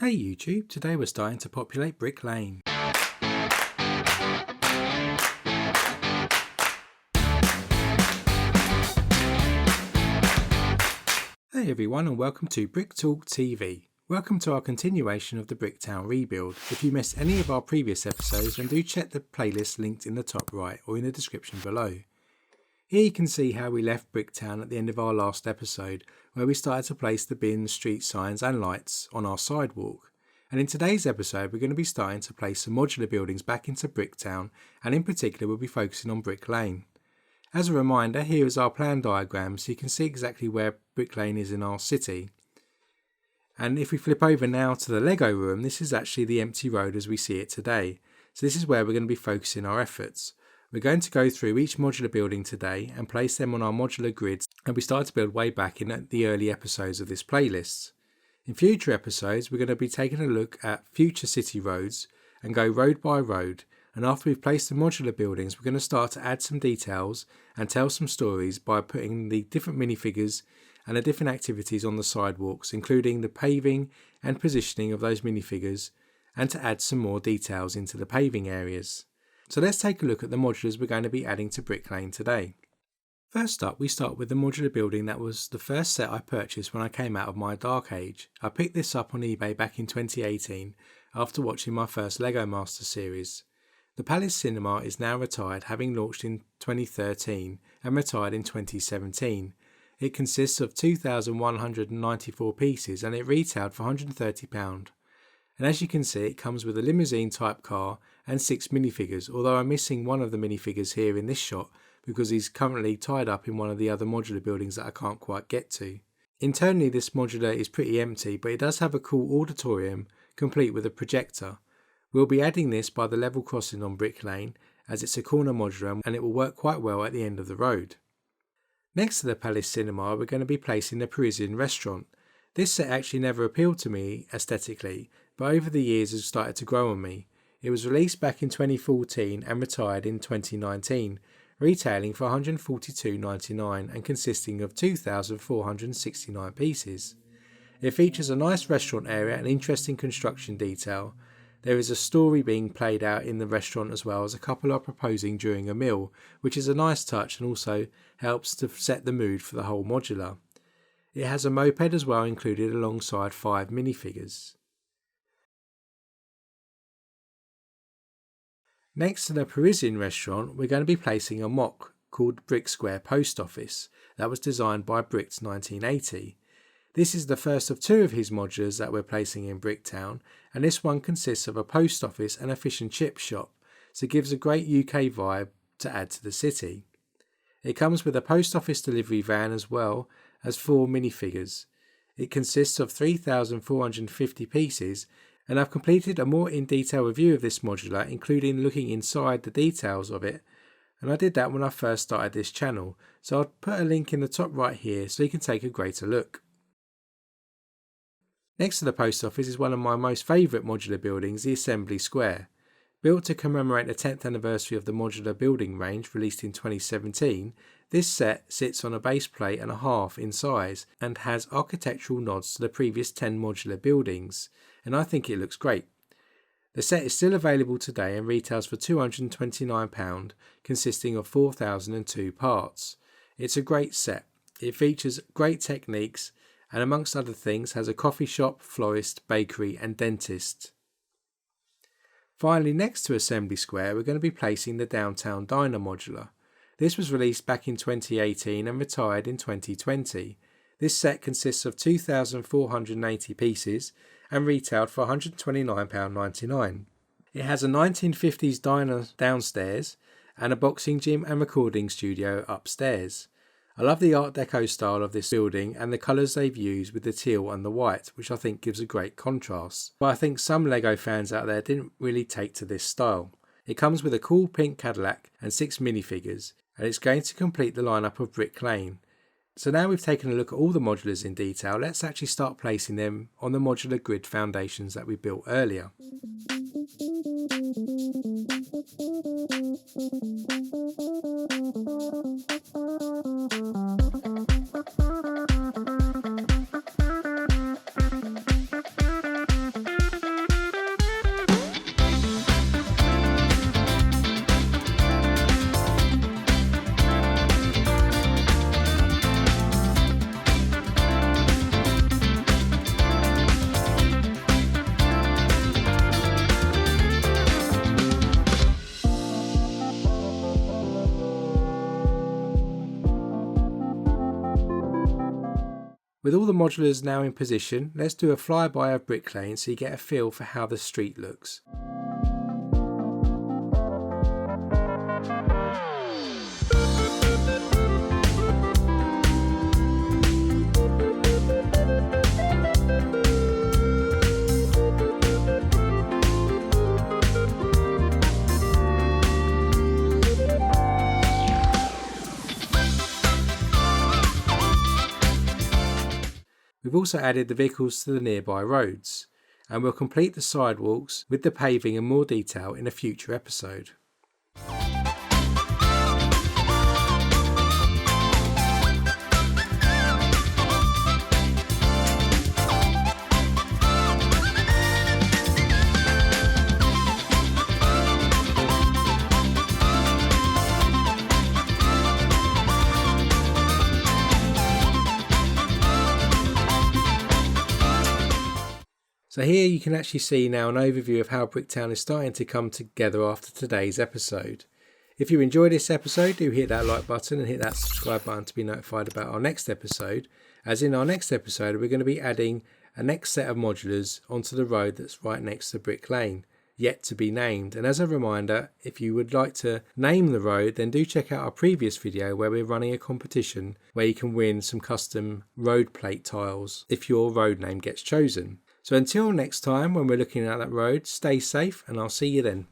Hey YouTube, today we're starting to populate Brick Lane. Hey everyone and welcome to Brick Talk TV. Welcome to our continuation of the Bricktown rebuild. If you missed any of our previous episodes, then do check the playlist linked in the top right or in the description below. Here you can see how we left Bricktown at the end of our last episode, where we started to place the bins, street signs and lights on our sidewalk. And in today's episode we're going to be starting to place some modular buildings back into Bricktown, and in particular we'll be focusing on Brick Lane. As a reminder, here is our plan diagram so you can see exactly where Brick Lane is in our city. And if we flip over now to the Lego room, this is actually the empty road as we see it today. So this is where we're going to be focusing our efforts. We're going to go through each modular building today and place them on our modular grids, and we started to build way back in the early episodes of this playlist. In future episodes we're going to be taking a look at future city roads and go road by road, and after we've placed the modular buildings we're going to start to add some details and tell some stories by putting the different minifigures and the different activities on the sidewalks, including the paving and positioning of those minifigures, and to add some more details into the paving areas. So let's take a look at the modulars we're going to be adding to Brick Lane today. First up, we start with the modular building that was the first set I purchased when I came out of my dark age. I picked this up on eBay back in 2018 after watching my first Lego Master series. The Palace Cinema is now retired, having launched in 2013 and retired in 2017. It consists of 2,194 pieces and it retailed for £130. And as you can see, it comes with a limousine type car and 6 minifigures, although I'm missing one of the minifigures here in this shot because he's currently tied up in one of the other modular buildings that I can't quite get to. Internally this modular is pretty empty, but it does have a cool auditorium complete with a projector. We'll be adding this by the level crossing on Brick Lane as it's a corner modular and it will work quite well at the end of the road. Next to the Palace Cinema we're going to be placing the Parisian Restaurant. This set actually never appealed to me aesthetically, but over the years has started to grow on me. It was released back in 2014 and retired in 2019, retailing for £142.99 and consisting of 2,469 pieces. It features a nice restaurant area and interesting construction detail. There is a story being played out in the restaurant as well as a couple are proposing during a meal, which is a nice touch and also helps to set the mood for the whole modular. It has a moped as well included alongside 5 minifigures. Next to the Parisian Restaurant we're going to be placing a MOC called Brick Square Post Office that was designed by Bricks 1980. This is the first of 2 of his modulars that we're placing in Bricktown, and this one consists of a post office and a fish and chip shop, so it gives a great UK vibe to add to the city. It comes with a post office delivery van as well as 4 minifigures. It consists of 3,450 pieces, and I've completed a more in-detail review of this modular, including looking inside the details of it, and I did that when I first started this channel, so I'll put a link in the top right here so you can take a greater look. Next to the post office is one of my most favourite modular buildings, the Assembly Square. Built to commemorate the 10th anniversary of the modular building range released in 2017, this set sits on a base plate and a half in size and has architectural nods to the previous 10 modular buildings, and I think it looks great. The set is still available today and retails for £229, consisting of 4,002 parts. It's a great set. It features great techniques and amongst other things has a coffee shop, florist, bakery and dentist. Finally, next to Assembly Square we're going to be placing the Downtown Diner modular. This was released back in 2018 and retired in 2020. This set consists of 2,480 pieces and retailed for £129.99. It has a 1950s diner downstairs and a boxing gym and recording studio upstairs. I love the Art Deco style of this building and the colours they've used with the teal and the white, which I think gives a great contrast. But I think some Lego fans out there didn't really take to this style. It comes with a cool pink Cadillac and 6 minifigures, and it's going to complete the lineup of Brick Lane. So now we've taken a look at all the modulars in detail, let's actually start placing them on the modular grid foundations that we built earlier. With all the modulars now in position, let's do a flyby of Brick Lane so you get a feel for how the street looks. We've also added the vehicles to the nearby roads, and we'll complete the sidewalks with the paving in more detail in a future episode. So here you can actually see now an overview of how Bricktown is starting to come together after today's episode. If you enjoyed this episode, do hit that like button and hit that subscribe button to be notified about our next episode, as in our next episode we're going to be adding a next set of modulars onto the road that's right next to Brick Lane, yet to be named. And as a reminder, if you would like to name the road, then do check out our previous video where we're running a competition where you can win some custom road plate tiles if your road name gets chosen. So until next time when we're looking at that road, stay safe and I'll see you then.